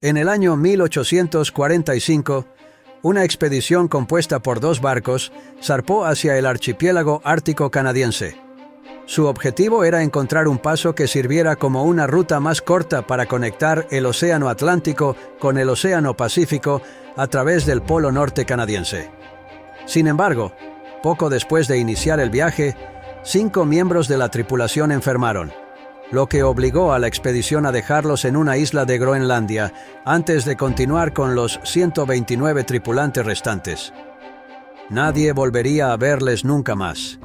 En el año 1845, una expedición compuesta por 2 barcos zarpó hacia el archipiélago ártico canadiense. Su objetivo era encontrar un paso que sirviera como una ruta más corta para conectar el Océano Atlántico con el Océano Pacífico a través del Polo Norte canadiense. Sin embargo, poco después de iniciar el viaje, 5 miembros de la tripulación enfermaron, lo que obligó a la expedición a dejarlos en una isla de Groenlandia antes de continuar con los 129 tripulantes restantes. Nadie volvería a verles nunca más,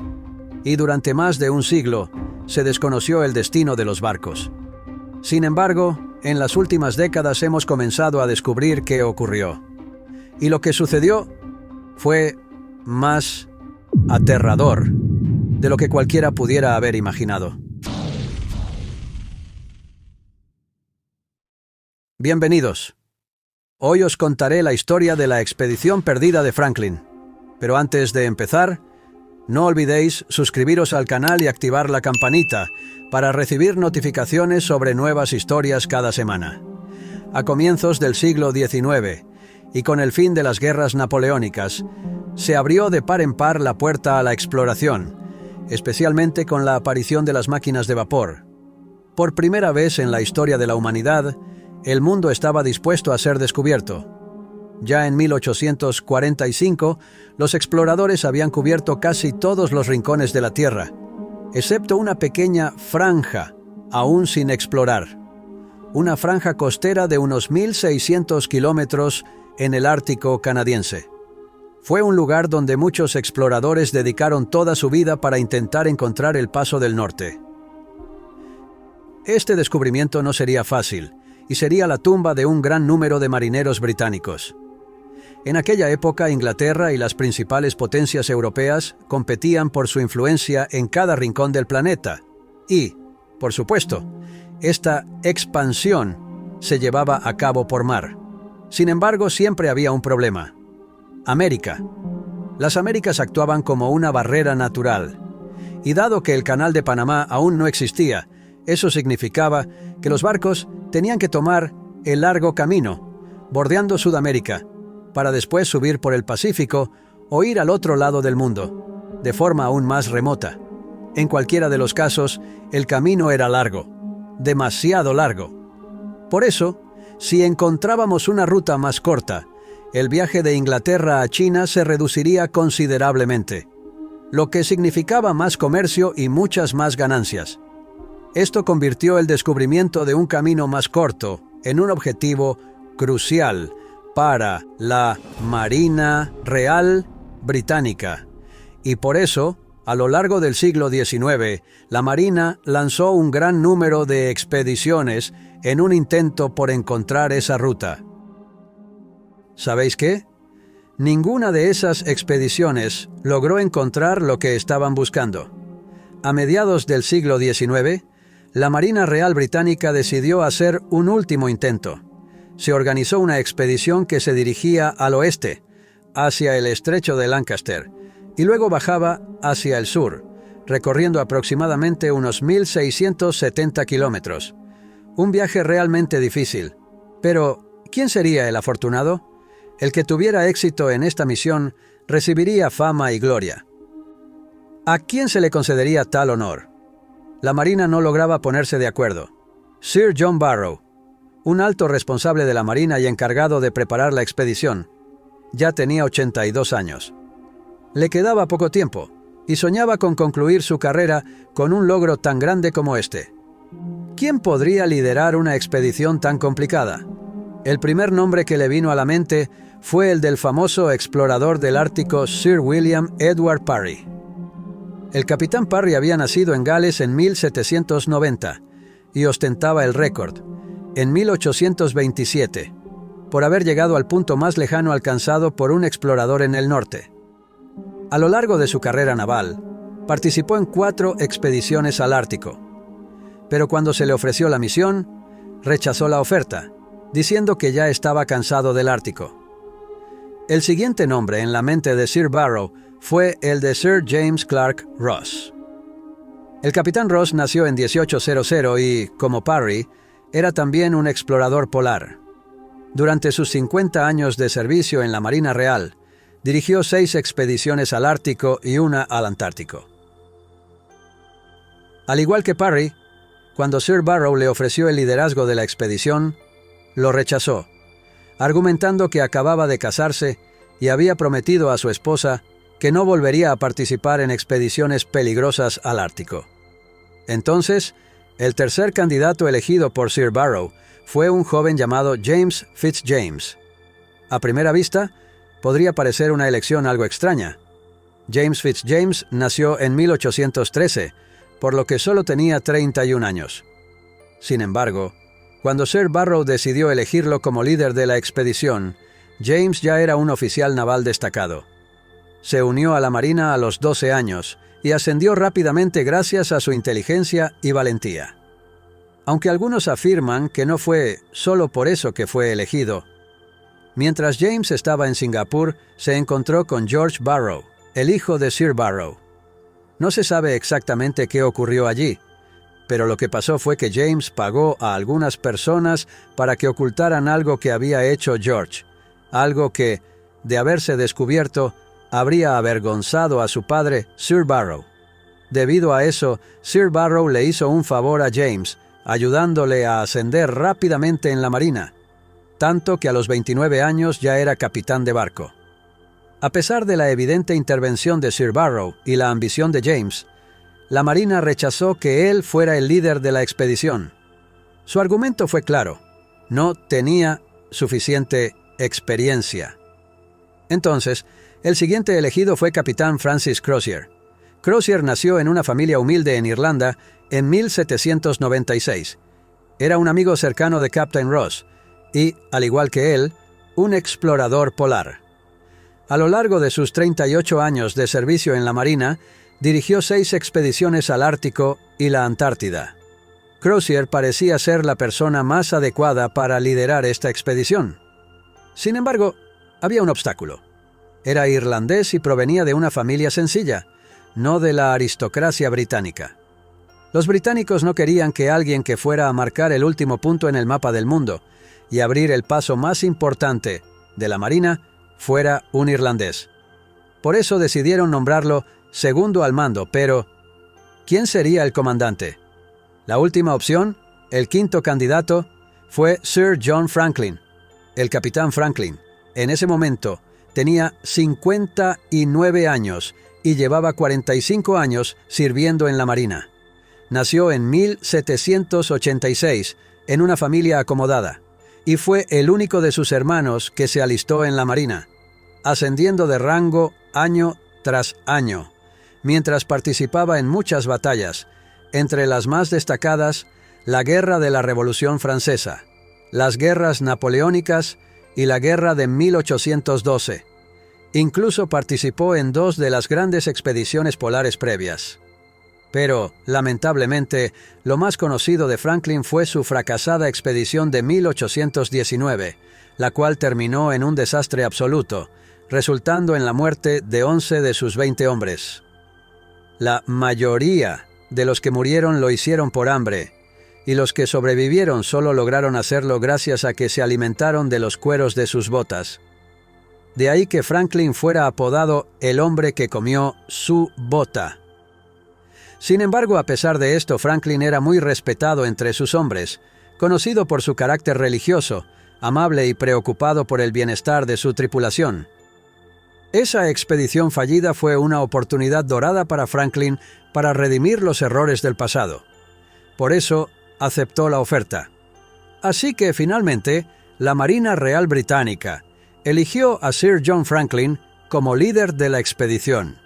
y durante más de un siglo se desconoció el destino de los barcos. Sin embargo, en las últimas décadas hemos comenzado a descubrir qué ocurrió. Y lo que sucedió fue más aterrador de lo que cualquiera pudiera haber imaginado. Bienvenidos. Hoy os contaré la historia de la expedición perdida de Franklin. Pero antes de empezar, no olvidéis suscribiros al canal y activar la campanita para recibir notificaciones sobre nuevas historias cada semana. A comienzos del siglo XIX, y con el fin de las guerras napoleónicas, se abrió de par en par la puerta a la exploración, especialmente con la aparición de las máquinas de vapor. Por primera vez en la historia de la humanidad, el mundo estaba dispuesto a ser descubierto. Ya en 1845, los exploradores habían cubierto casi todos los rincones de la Tierra, excepto una pequeña franja, aún sin explorar. Una franja costera de unos 1.600 kilómetros en el Ártico canadiense. Fue un lugar donde muchos exploradores dedicaron toda su vida para intentar encontrar el paso del norte. Este descubrimiento no sería fácil, y sería la tumba de un gran número de marineros británicos. En aquella época, Inglaterra y las principales potencias europeas competían por su influencia en cada rincón del planeta. Y, por supuesto, esta expansión se llevaba a cabo por mar. Sin embargo, siempre había un problema: América. Las Américas actuaban como una barrera natural. Y dado que el Canal de Panamá aún no existía, eso significaba que los barcos tenían que tomar el largo camino, bordeando Sudamérica, para después subir por el Pacífico o ir al otro lado del mundo, de forma aún más remota. En cualquiera de los casos, el camino era largo, demasiado largo. Por eso, si encontrábamos una ruta más corta, el viaje de Inglaterra a China se reduciría considerablemente, lo que significaba más comercio y muchas más ganancias. Esto convirtió el descubrimiento de un camino más corto en un objetivo crucial para la Marina Real Británica. Y por eso, a lo largo del siglo XIX, la Marina lanzó un gran número de expediciones en un intento por encontrar esa ruta. ¿Sabéis qué? Ninguna de esas expediciones logró encontrar lo que estaban buscando. A mediados del siglo XIX, la Marina Real Británica decidió hacer un último intento. Se organizó una expedición que se dirigía al oeste, hacia el estrecho de Lancaster, y luego bajaba hacia el sur, recorriendo aproximadamente unos 1.670 kilómetros. Un viaje realmente difícil. Pero, ¿quién sería el afortunado? El que tuviera éxito en esta misión recibiría fama y gloria. ¿A quién se le concedería tal honor? La Marina no lograba ponerse de acuerdo. Sir John Barrow, un alto responsable de la Marina y encargado de preparar la expedición, ya tenía 82 años. Le quedaba poco tiempo y soñaba con concluir su carrera con un logro tan grande como este. ¿Quién podría liderar una expedición tan complicada? El primer nombre que le vino a la mente fue el del famoso explorador del Ártico Sir William Edward Parry. El capitán Parry había nacido en Gales en 1790 y ostentaba el récord, en 1827, por haber llegado al punto más lejano alcanzado por un explorador en el norte. A lo largo de su carrera naval, participó en 4 expediciones al Ártico, pero cuando se le ofreció la misión, rechazó la oferta, diciendo que ya estaba cansado del Ártico. El siguiente nombre en la mente de Sir Barrow fue el de Sir James Clark Ross. El capitán Ross nació en 1800 y, como Parry, era también un explorador polar. Durante sus 50 años de servicio en la Marina Real, dirigió 6 expediciones al Ártico y una al Antártico. Al igual que Parry, cuando Sir Barrow le ofreció el liderazgo de la expedición, lo rechazó, argumentando que acababa de casarse y había prometido a su esposa que no volvería a participar en expediciones peligrosas al Ártico. Entonces, el tercer candidato elegido por Sir Barrow fue un joven llamado James Fitzjames. A primera vista, podría parecer una elección algo extraña. James Fitzjames nació en 1813, por lo que solo tenía 31 años. Sin embargo, cuando Sir Barrow decidió elegirlo como líder de la expedición, James ya era un oficial naval destacado. Se unió a la Marina a los 12 años y ascendió rápidamente gracias a su inteligencia y valentía. Aunque algunos afirman que no fue solo por eso que fue elegido, mientras James estaba en Singapur, se encontró con George Barrow, el hijo de Sir Barrow. No se sabe exactamente qué ocurrió allí, pero lo que pasó fue que James pagó a algunas personas para que ocultaran algo que había hecho George, algo que, de haberse descubierto, habría avergonzado a su padre, Sir Barrow. Debido a eso, Sir Barrow le hizo un favor a James, ayudándole a ascender rápidamente en la Marina, tanto que a los 29 años ya era capitán de barco. A pesar de la evidente intervención de Sir Barrow y la ambición de James, la Marina rechazó que él fuera el líder de la expedición. Su argumento fue claro: no tenía suficiente experiencia. Entonces, el siguiente elegido fue capitán Francis Crozier. Crozier nació en una familia humilde en Irlanda en 1796. Era un amigo cercano de Captain Ross y, al igual que él, un explorador polar. A lo largo de sus 38 años de servicio en la Marina, dirigió 6 expediciones al Ártico y la Antártida. Crozier parecía ser la persona más adecuada para liderar esta expedición. Sin embargo, había un obstáculo. Era irlandés y provenía de una familia sencilla, no de la aristocracia británica. Los británicos no querían que alguien que fuera a marcar el último punto en el mapa del mundo y abrir el paso más importante de la Marina fuera un irlandés. Por eso decidieron nombrarlo segundo al mando, pero ¿quién sería el comandante? La última opción, el quinto candidato, fue Sir John Franklin. El capitán Franklin, en ese momento, tenía 59 años y llevaba 45 años sirviendo en la Marina. Nació en 1786 en una familia acomodada y fue el único de sus hermanos que se alistó en la Marina, ascendiendo de rango año tras año, mientras participaba en muchas batallas, entre las más destacadas, la Guerra de la Revolución Francesa, las guerras napoleónicas y la Guerra de 1812. Incluso participó en 2 de las grandes expediciones polares previas. Pero, lamentablemente, lo más conocido de Franklin fue su fracasada expedición de 1819, la cual terminó en un desastre absoluto, resultando en la muerte de 11 de sus 20 hombres. La mayoría de los que murieron lo hicieron por hambre, y los que sobrevivieron solo lograron hacerlo gracias a que se alimentaron de los cueros de sus botas. De ahí que Franklin fuera apodado el hombre que comió su bota. Sin embargo, a pesar de esto, Franklin era muy respetado entre sus hombres, conocido por su carácter religioso, amable y preocupado por el bienestar de su tripulación. Esa expedición fallida fue una oportunidad dorada para Franklin para redimir los errores del pasado. Por eso, aceptó la oferta. Así que, finalmente, la Marina Real Británica eligió a Sir John Franklin como líder de la expedición.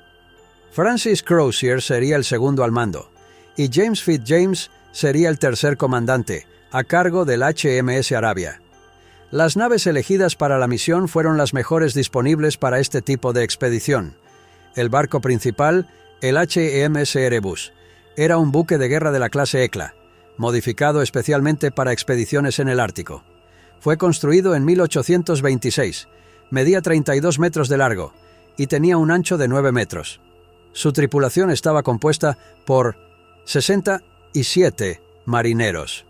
Francis Crozier sería el segundo al mando, y James Fitzjames sería el tercer comandante, a cargo del HMS Arabia. Las naves elegidas para la misión fueron las mejores disponibles para este tipo de expedición. El barco principal, el HMS Erebus, era un buque de guerra de la clase Hecla, modificado especialmente para expediciones en el Ártico. Fue construido en 1826, medía 32 metros de largo y tenía un ancho de 9 metros. Su tripulación estaba compuesta por 67 marineros.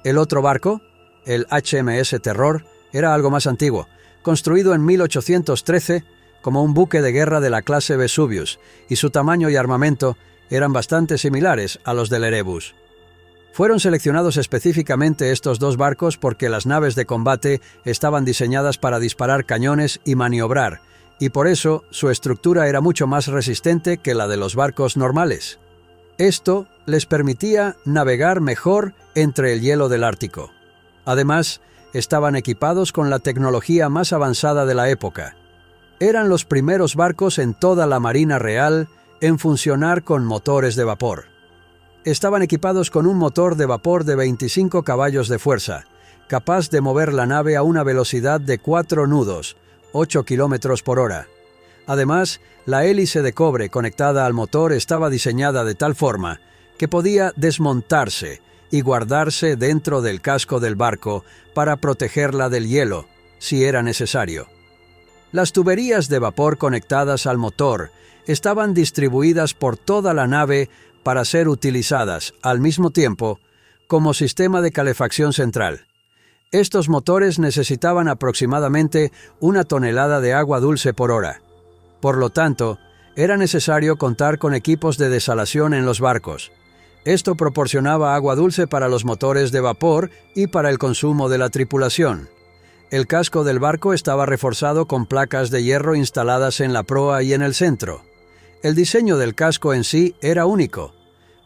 El otro barco, el HMS Terror, Era algo más antiguo, construido en 1813 como un buque de guerra de la clase Vesuvius, y su tamaño y armamento eran bastante similares a los del Erebus. Fueron seleccionados específicamente estos dos barcos porque las naves de combate estaban diseñadas para disparar cañones y maniobrar, y por eso su estructura era mucho más resistente que la de los barcos normales. Esto les permitía navegar mejor entre el hielo del Ártico. Además, estaban equipados con la tecnología más avanzada de la época. Eran los primeros barcos en toda la Marina Real en funcionar con motores de vapor. Estaban equipados con un motor de vapor de 25 caballos de fuerza, capaz de mover la nave a una velocidad de 4 nudos, 8 kilómetros por hora. Además, la hélice de cobre conectada al motor estaba diseñada de tal forma que podía desmontarse y guardarse dentro del casco del barco para protegerla del hielo, si era necesario. Las tuberías de vapor conectadas al motor estaban distribuidas por toda la nave para ser utilizadas, al mismo tiempo, como sistema de calefacción central. Estos motores necesitaban aproximadamente 1 tonelada de agua dulce por hora. Por lo tanto, era necesario contar con equipos de desalación en los barcos. Esto proporcionaba agua dulce para los motores de vapor y para el consumo de la tripulación. El casco del barco estaba reforzado con placas de hierro instaladas en la proa y en el centro. El diseño del casco en sí era único.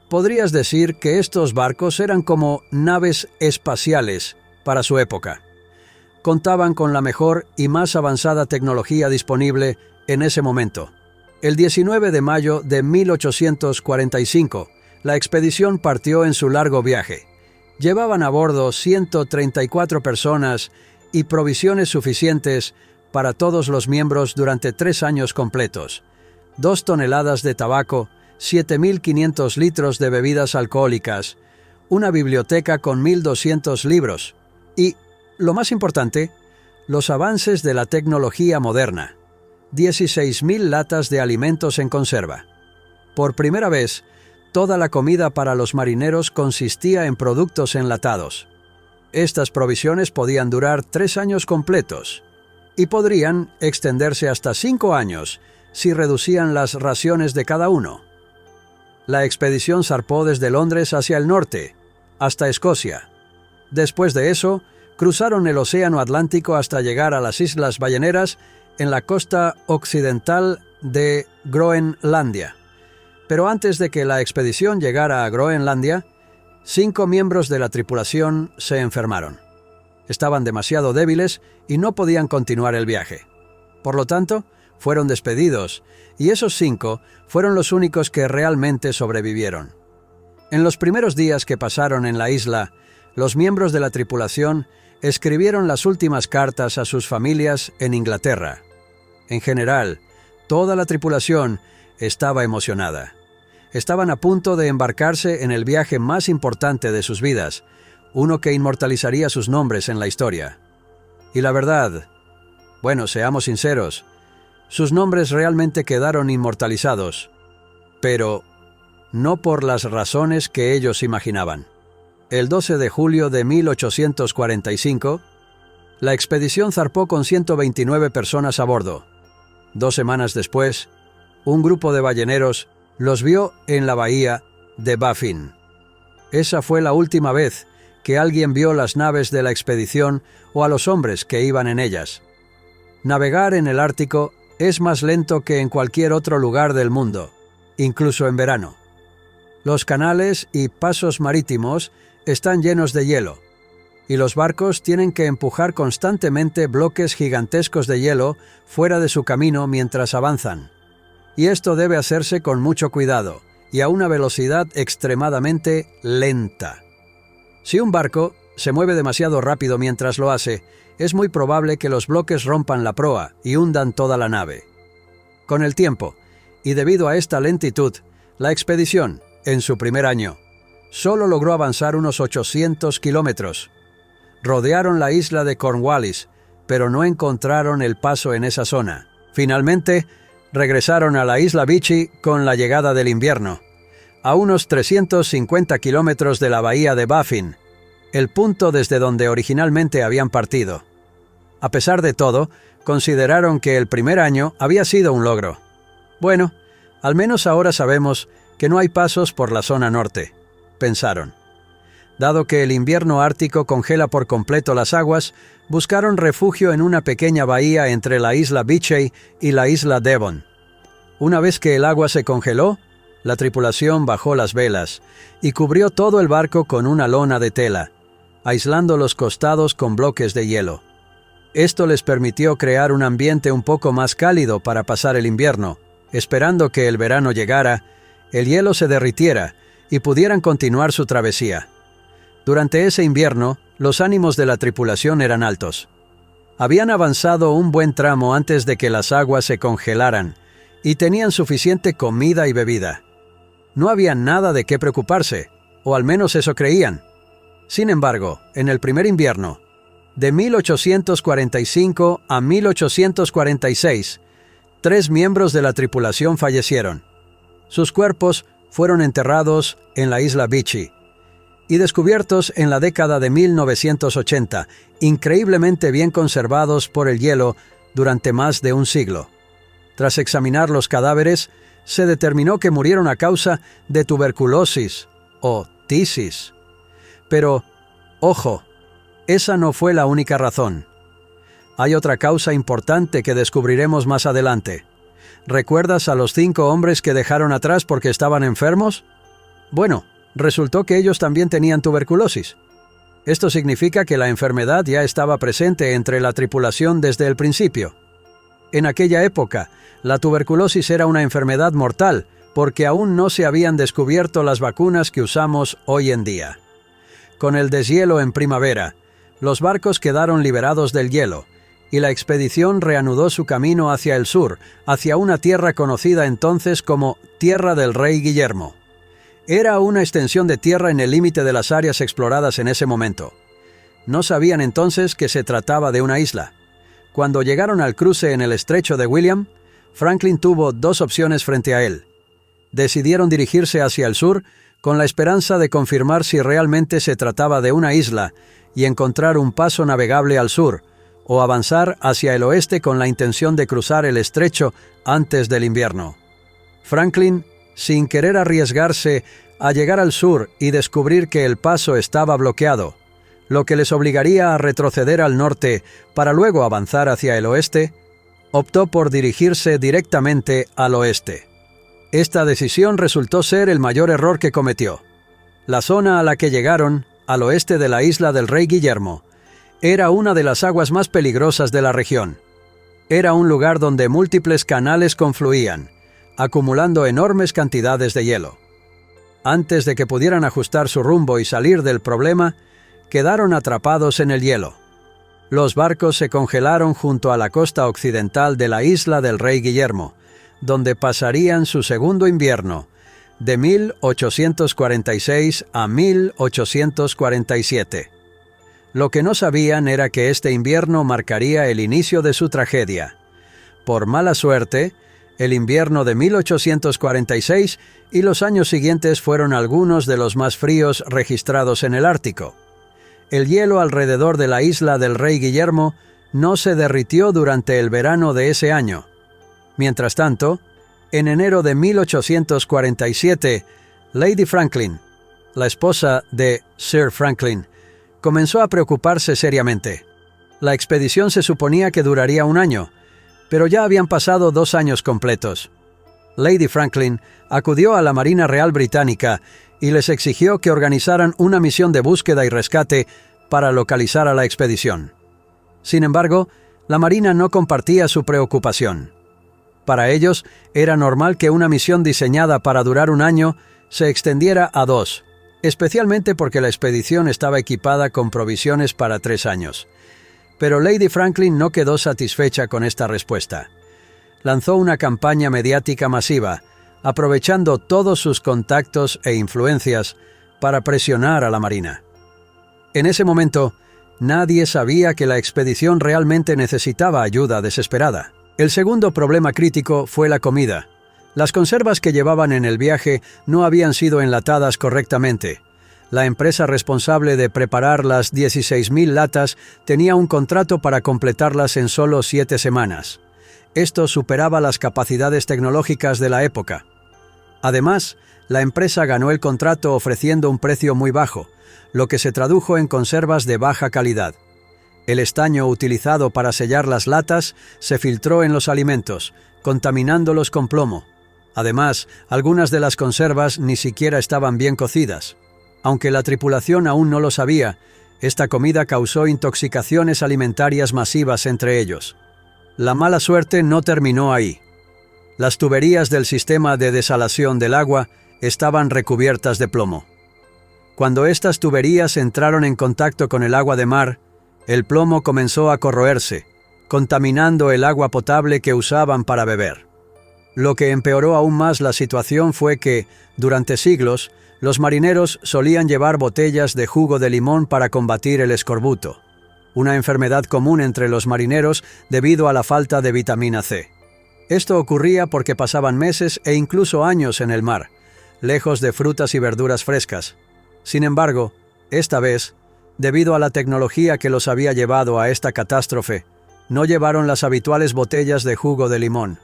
Podrías decir que estos barcos eran como naves espaciales para su época. Contaban con la mejor y más avanzada tecnología disponible en ese momento. El 19 de mayo de 1845, la expedición partió en su largo viaje. Llevaban a bordo 134 personas y provisiones suficientes para todos los miembros durante 3 años completos. 2 toneladas de tabaco, 7.500 litros de bebidas alcohólicas, una biblioteca con 1.200 libros y, lo más importante, los avances de la tecnología moderna. 16.000 latas de alimentos en conserva. Por primera vez, toda la comida para los marineros consistía en productos enlatados. Estas provisiones podían durar 3 años completos y podrían extenderse hasta 5 años si reducían las raciones de cada uno. La expedición zarpó desde Londres hacia el norte, hasta Escocia. Después de eso, cruzaron el Océano Atlántico hasta llegar a las Islas Balleneras en la costa occidental de Groenlandia. Pero antes de que la expedición llegara a Groenlandia, 5 miembros de la tripulación se enfermaron. Estaban demasiado débiles y no podían continuar el viaje. Por lo tanto, fueron despedidos, y esos 5 fueron los únicos que realmente sobrevivieron. En los primeros días que pasaron en la isla, los miembros de la tripulación escribieron las últimas cartas a sus familias en Inglaterra. En general, toda la tripulación estaba emocionada. Estaban a punto de embarcarse en el viaje más importante de sus vidas, uno que inmortalizaría sus nombres en la historia. Y la verdad, bueno, seamos sinceros, sus nombres realmente quedaron inmortalizados, pero no por las razones que ellos imaginaban. El 12 de julio de 1845, la expedición zarpó con 129 personas a bordo. 2 semanas después, un grupo de balleneros los vio en la bahía de Baffin. Esa fue la última vez que alguien vio las naves de la expedición o a los hombres que iban en ellas. Navegar en el Ártico es más lento que en cualquier otro lugar del mundo, incluso en verano. Los canales y pasos marítimos están llenos de hielo, y los barcos tienen que empujar constantemente bloques gigantescos de hielo fuera de su camino mientras avanzan. Y esto debe hacerse con mucho cuidado y a una velocidad extremadamente lenta. Si un barco se mueve demasiado rápido mientras lo hace, es muy probable que los bloques rompan la proa y hundan toda la nave. Con el tiempo, y debido a esta lentitud, la expedición, en su primer año, solo logró avanzar unos 800 kilómetros. Rodearon la isla de Cornwallis, pero no encontraron el paso en esa zona. Finalmente, regresaron a la isla Beechey con la llegada del invierno, a unos 350 kilómetros de la bahía de Baffin, el punto desde donde originalmente habían partido. A pesar de todo, consideraron que el primer año había sido un logro. Bueno, al menos ahora sabemos que no hay pasos por la zona norte, pensaron. Dado que el invierno ártico congela por completo las aguas, buscaron refugio en una pequeña bahía entre la isla Beechey y la isla Devon. Una vez que el agua se congeló, la tripulación bajó las velas y cubrió todo el barco con una lona de tela, aislando los costados con bloques de hielo. Esto les permitió crear un ambiente un poco más cálido para pasar el invierno, esperando que el verano llegara, el hielo se derritiera y pudieran continuar su travesía. Durante ese invierno, los ánimos de la tripulación eran altos. Habían avanzado un buen tramo antes de que las aguas se congelaran y tenían suficiente comida y bebida. No había nada de qué preocuparse, o al menos eso creían. Sin embargo, en el primer invierno, de 1845 a 1846, 3 miembros de la tripulación fallecieron. Sus cuerpos fueron enterrados en la isla Beechey y descubiertos en la década de 1980, increíblemente bien conservados por el hielo durante más de un siglo. Tras examinar los cadáveres, se determinó que murieron a causa de tuberculosis o tisis. Pero, ojo, esa no fue la única razón. Hay otra causa importante que descubriremos más adelante. ¿Recuerdas a los 5 hombres que dejaron atrás porque estaban enfermos? Bueno, resultó que ellos también tenían tuberculosis. Esto significa que la enfermedad ya estaba presente entre la tripulación desde el principio. En aquella época, la tuberculosis era una enfermedad mortal porque aún no se habían descubierto las vacunas que usamos hoy en día. Con el deshielo en primavera, los barcos quedaron liberados del hielo y la expedición reanudó su camino hacia el sur, hacia una tierra conocida entonces como Tierra del Rey Guillermo. Era una extensión de tierra en el límite de las áreas exploradas en ese momento. No sabían entonces que se trataba de una isla. Cuando llegaron al cruce en el estrecho de William, Franklin tuvo 2 opciones frente a él. Decidieron dirigirse hacia el sur con la esperanza de confirmar si realmente se trataba de una isla y encontrar un paso navegable al sur, o avanzar hacia el oeste con la intención de cruzar el estrecho antes del invierno. Franklin, sin querer arriesgarse a llegar al sur y descubrir que el paso estaba bloqueado, lo que les obligaría a retroceder al norte para luego avanzar hacia el oeste, optó por dirigirse directamente al oeste. Esta decisión resultó ser el mayor error que cometió. La zona a la que llegaron, al oeste de la isla del Rey Guillermo, era una de las aguas más peligrosas de la región. Era un lugar donde múltiples canales confluían, acumulando enormes cantidades de hielo. Antes de que pudieran ajustar su rumbo y salir del problema, quedaron atrapados en el hielo. Los barcos se congelaron junto a la costa occidental de la isla del Rey Guillermo, donde pasarían su segundo invierno, de 1846 a 1847. Lo que no sabían era que este invierno marcaría el inicio de su tragedia. Por mala suerte, el invierno de 1846 y los años siguientes fueron algunos de los más fríos registrados en el Ártico. El hielo alrededor de la isla del Rey Guillermo no se derritió durante el verano de ese año. Mientras tanto, en enero de 1847, Lady Franklin, la esposa de Sir Franklin, comenzó a preocuparse seriamente. La expedición se suponía que duraría un año, pero ya habían pasado 2 años completos. Lady Franklin acudió a la Marina Real Británica y les exigió que organizaran una misión de búsqueda y rescate para localizar a la expedición. Sin embargo, la Marina no compartía su preocupación. Para ellos, era normal que una misión diseñada para durar un año se extendiera a 2, especialmente porque la expedición estaba equipada con provisiones para 3 años. Pero Lady Franklin no quedó satisfecha con esta respuesta. Lanzó una campaña mediática masiva, aprovechando todos sus contactos e influencias para presionar a la Marina. En ese momento, nadie sabía que la expedición realmente necesitaba ayuda desesperada. El segundo problema crítico fue la comida. Las conservas que llevaban en el viaje no habían sido enlatadas correctamente. La empresa responsable de preparar las 16.000 latas tenía un contrato para completarlas en solo 7 semanas. Esto superaba las capacidades tecnológicas de la época. Además, la empresa ganó el contrato ofreciendo un precio muy bajo, lo que se tradujo en conservas de baja calidad. El estaño utilizado para sellar las latas se filtró en los alimentos, contaminándolos con plomo. Además, algunas de las conservas ni siquiera estaban bien cocidas. Aunque la tripulación aún no lo sabía, esta comida causó intoxicaciones alimentarias masivas entre ellos. La mala suerte no terminó ahí. Las tuberías del sistema de desalación del agua estaban recubiertas de plomo. Cuando estas tuberías entraron en contacto con el agua de mar, el plomo comenzó a corroerse, contaminando el agua potable que usaban para beber. Lo que empeoró aún más la situación fue que, durante siglos, los marineros solían llevar botellas de jugo de limón para combatir el escorbuto, una enfermedad común entre los marineros debido a la falta de vitamina C. Esto ocurría porque pasaban meses e incluso años en el mar, lejos de frutas y verduras frescas. Sin embargo, esta vez, debido a la tecnología que los había llevado a esta catástrofe, no llevaron las habituales botellas de jugo de limón.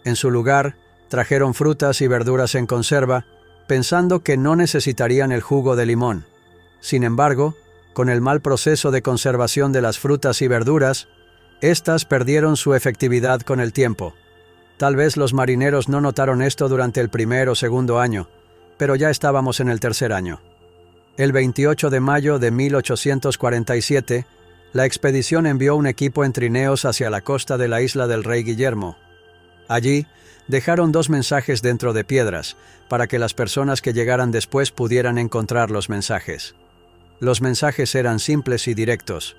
En su lugar, trajeron frutas y verduras en conserva, pensando que no necesitarían el jugo de limón. Sin embargo, con el mal proceso de conservación de las frutas y verduras, estas perdieron su efectividad con el tiempo. Tal vez los marineros no notaron esto durante el primer o segundo año, pero ya estábamos en el tercer año. El 28 de mayo de 1847, la expedición envió un equipo en trineos hacia la costa de la isla del Rey Guillermo. Allí, dejaron 2 mensajes dentro de piedras, para que las personas que llegaran después pudieran encontrar los mensajes. Los mensajes eran simples y directos.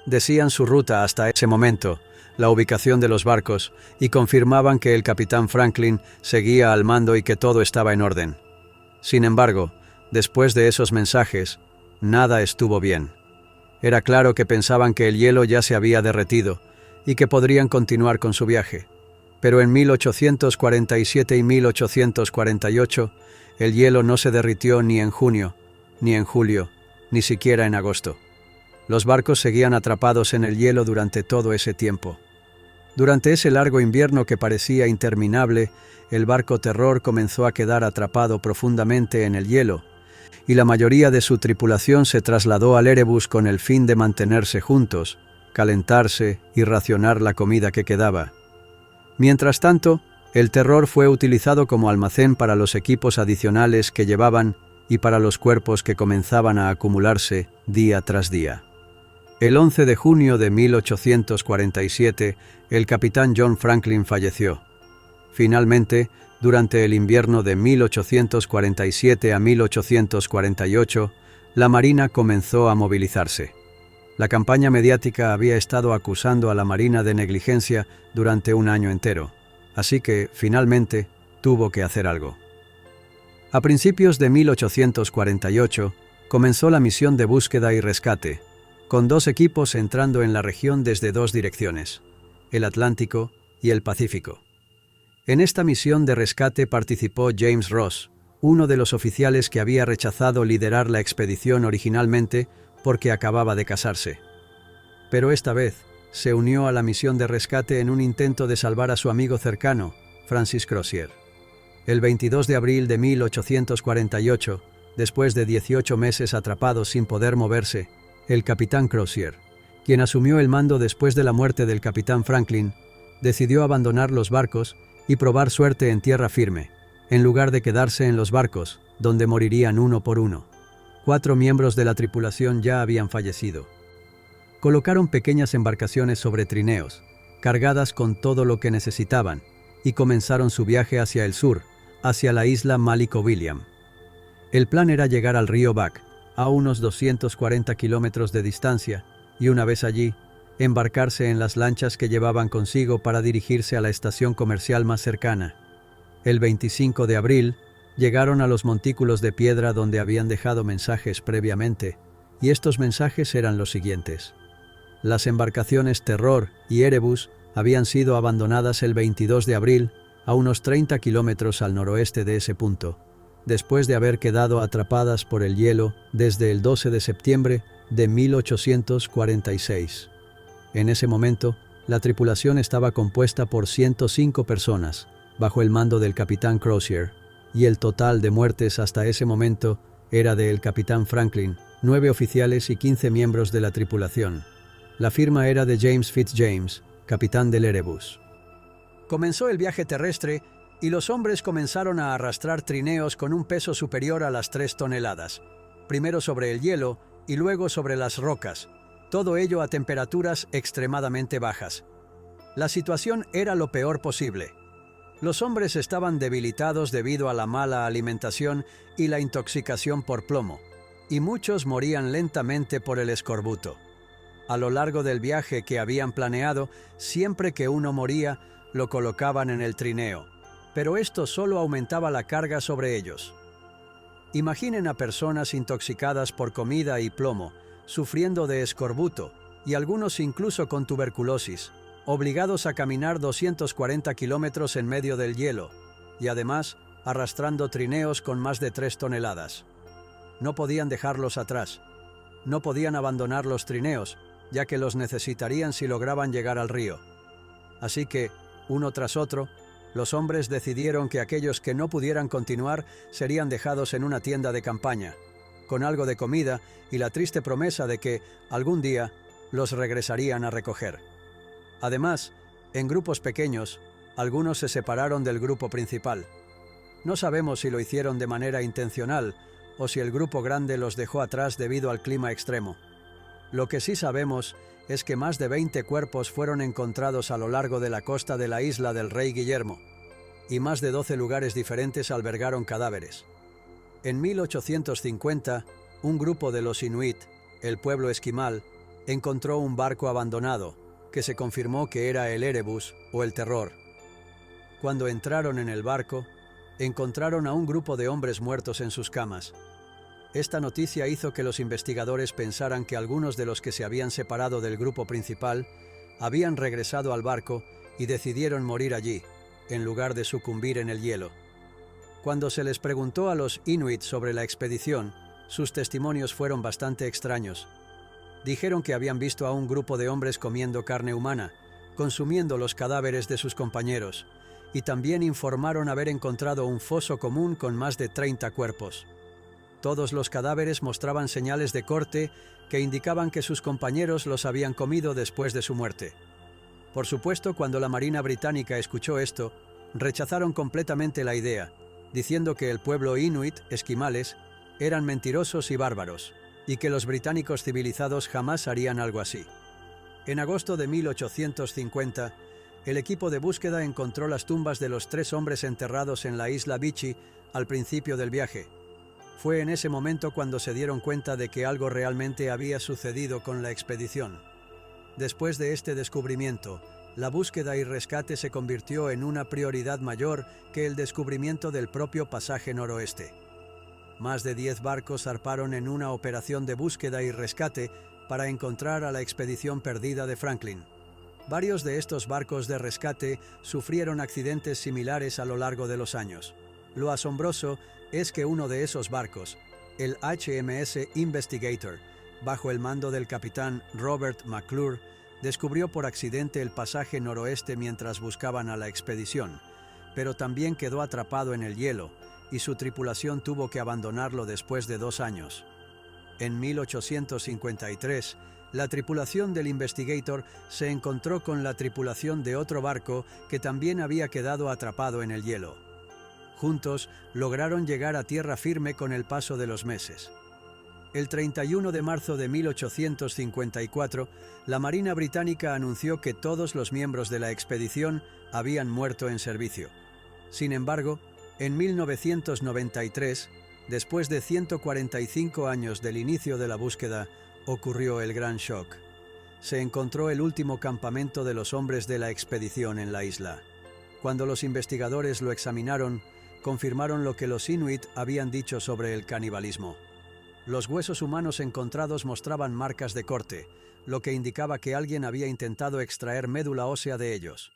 Decían su ruta hasta ese momento, la ubicación de los barcos, y confirmaban que el capitán Franklin seguía al mando y que todo estaba en orden. Sin embargo, después de esos mensajes, nada estuvo bien. Era claro que pensaban que el hielo ya se había derretido y que podrían continuar con su viaje. Pero en 1847 y 1848, el hielo no se derritió ni en junio, ni en julio, ni siquiera en agosto. Los barcos seguían atrapados en el hielo durante todo ese tiempo. Durante ese largo invierno que parecía interminable, el barco Terror comenzó a quedar atrapado profundamente en el hielo, y la mayoría de su tripulación se trasladó al Erebus con el fin de mantenerse juntos, calentarse y racionar la comida que quedaba. Mientras tanto, el Terror fue utilizado como almacén para los equipos adicionales que llevaban y para los cuerpos que comenzaban a acumularse día tras día. El 11 de junio de 1847, el capitán John Franklin falleció. Finalmente, durante el invierno de 1847 a 1848, la Marina comenzó a movilizarse. La campaña mediática había estado acusando a la Marina de negligencia durante un año entero, así que, finalmente, tuvo que hacer algo. A principios de 1848, comenzó la misión de búsqueda y rescate, con 2 equipos entrando en la región desde 2 direcciones, el Atlántico y el Pacífico. En esta misión de rescate participó James Ross, uno de los oficiales que había rechazado liderar la expedición originalmente porque acababa de casarse. Pero esta vez se unió a la misión de rescate en un intento de salvar a su amigo cercano, Francis Crozier. El 22 de abril de 1848, después de 18 meses atrapado sin poder moverse, el capitán Crozier, quien asumió el mando después de la muerte del capitán Franklin, decidió abandonar los barcos y probar suerte en tierra firme, en lugar de quedarse en los barcos, donde morirían uno por uno. 4 miembros de la tripulación ya habían fallecido. Colocaron pequeñas embarcaciones sobre trineos, cargadas con todo lo que necesitaban, y comenzaron su viaje hacia el sur, hacia la isla Málico William. El plan era llegar al río Back, a unos 240 kilómetros de distancia, y una vez allí, embarcarse en las lanchas que llevaban consigo para dirigirse a la estación comercial más cercana. El 25 de abril, llegaron a los montículos de piedra donde habían dejado mensajes previamente, y estos mensajes eran los siguientes. Las embarcaciones Terror y Erebus habían sido abandonadas el 22 de abril, a unos 30 kilómetros al noroeste de ese punto. después de haber quedado atrapadas por el hielo desde el 12 de septiembre de 1846. En ese momento, la tripulación estaba compuesta por 105 personas, bajo el mando del capitán Crozier, y el total de muertes hasta ese momento era del capitán Franklin, 9 oficiales y 15 miembros de la tripulación. La firma era de James Fitzjames, capitán del Erebus. Comenzó el viaje terrestre y los hombres comenzaron a arrastrar trineos con un peso superior a las 3 toneladas, primero sobre el hielo y luego sobre las rocas, todo ello a temperaturas extremadamente bajas. La situación era lo peor posible. Los hombres estaban debilitados debido a la mala alimentación y la intoxicación por plomo, y muchos morían lentamente por el escorbuto. A lo largo del viaje que habían planeado, siempre que uno moría, lo colocaban en el trineo, pero esto solo aumentaba la carga sobre ellos. Imaginen a personas intoxicadas por comida y plomo, sufriendo de escorbuto, y algunos incluso con tuberculosis, obligados a caminar 240 kilómetros en medio del hielo, y además arrastrando trineos con más de 3 toneladas. No podían dejarlos atrás. No podían abandonar los trineos, ya que los necesitarían si lograban llegar al río. Así que, uno tras otro, los hombres decidieron que aquellos que no pudieran continuar serían dejados en una tienda de campaña, con algo de comida y la triste promesa de que, algún día, los regresarían a recoger. Además, en grupos pequeños, algunos se separaron del grupo principal. No sabemos si lo hicieron de manera intencional o si el grupo grande los dejó atrás debido al clima extremo. Lo que sí sabemos es que más de 20 cuerpos fueron encontrados a lo largo de la costa de la isla del Rey Guillermo, y más de 12 lugares diferentes albergaron cadáveres. En 1850, un grupo de los Inuit, el pueblo esquimal, encontró un barco abandonado, que se confirmó que era el Erebus o el Terror. Cuando entraron en el barco, encontraron a un grupo de hombres muertos en sus camas. Esta noticia hizo que los investigadores pensaran que algunos de los que se habían separado del grupo principal habían regresado al barco y decidieron morir allí, en lugar de sucumbir en el hielo. Cuando se les preguntó a los Inuit sobre la expedición, sus testimonios fueron bastante extraños. Dijeron que habían visto a un grupo de hombres comiendo carne humana, consumiendo los cadáveres de sus compañeros, y también informaron haber encontrado un foso común con más de 30 cuerpos. Todos los cadáveres mostraban señales de corte que indicaban que sus compañeros los habían comido después de su muerte. Por supuesto, cuando la Marina Británica escuchó esto, rechazaron completamente la idea, diciendo que el pueblo Inuit, esquimales, eran mentirosos y bárbaros, y que los británicos civilizados jamás harían algo así. En agosto de 1850, el equipo de búsqueda encontró las tumbas de los 3 hombres enterrados en la isla Beechey al principio del viaje. Fue en ese momento cuando se dieron cuenta de que algo realmente había sucedido con la expedición. Después de este descubrimiento, la búsqueda y rescate se convirtió en una prioridad mayor que el descubrimiento del propio pasaje noroeste. Más de 10 barcos zarparon en una operación de búsqueda y rescate para encontrar a la expedición perdida de Franklin. Varios de estos barcos de rescate sufrieron accidentes similares a lo largo de los años. Lo asombroso es que uno de esos barcos, el HMS Investigator, bajo el mando del capitán Robert McClure, descubrió por accidente el pasaje noroeste mientras buscaban a la expedición, pero también quedó atrapado en el hielo y su tripulación tuvo que abandonarlo después de 2 años. En 1853, la tripulación del Investigator se encontró con la tripulación de otro barco que también había quedado atrapado en el hielo. Juntos, lograron llegar a tierra firme con el paso de los meses. El 31 de marzo de 1854, la Marina Británica anunció que todos los miembros de la expedición habían muerto en servicio. Sin embargo, en 1993, después de 145 años del inicio de la búsqueda, ocurrió el gran shock. Se encontró el último campamento de los hombres de la expedición en la isla. Cuando los investigadores lo examinaron, confirmaron lo que los Inuit habían dicho sobre el canibalismo. Los huesos humanos encontrados mostraban marcas de corte, lo que indicaba que alguien había intentado extraer médula ósea de ellos.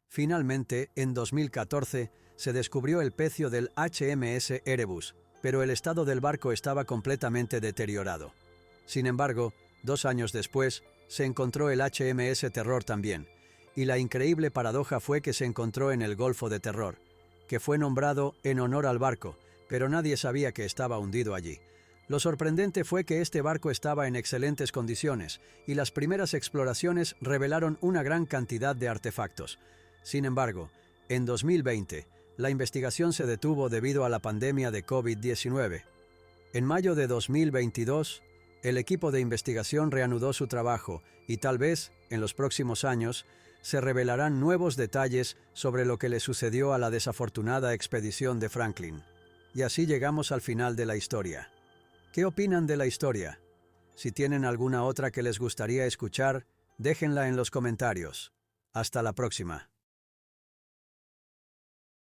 Finalmente, en 2014, se descubrió el pecio del HMS Erebus, pero el estado del barco estaba completamente deteriorado. Sin embargo, 2 años después, se encontró el HMS Terror también, y la increíble paradoja fue que se encontró en el Golfo de Terror, que fue nombrado en honor al barco, pero nadie sabía que estaba hundido allí. Lo sorprendente fue que este barco estaba en excelentes condiciones, y las primeras exploraciones revelaron una gran cantidad de artefactos. Sin embargo, en 2020, la investigación se detuvo debido a la pandemia de COVID-19. En mayo de 2022, el equipo de investigación reanudó su trabajo y tal vez, en los próximos años, se revelarán nuevos detalles sobre lo que le sucedió a la desafortunada expedición de Franklin. Y así llegamos al final de la historia. ¿Qué opinan de la historia? Si tienen alguna otra que les gustaría escuchar, déjenla en los comentarios. Hasta la próxima.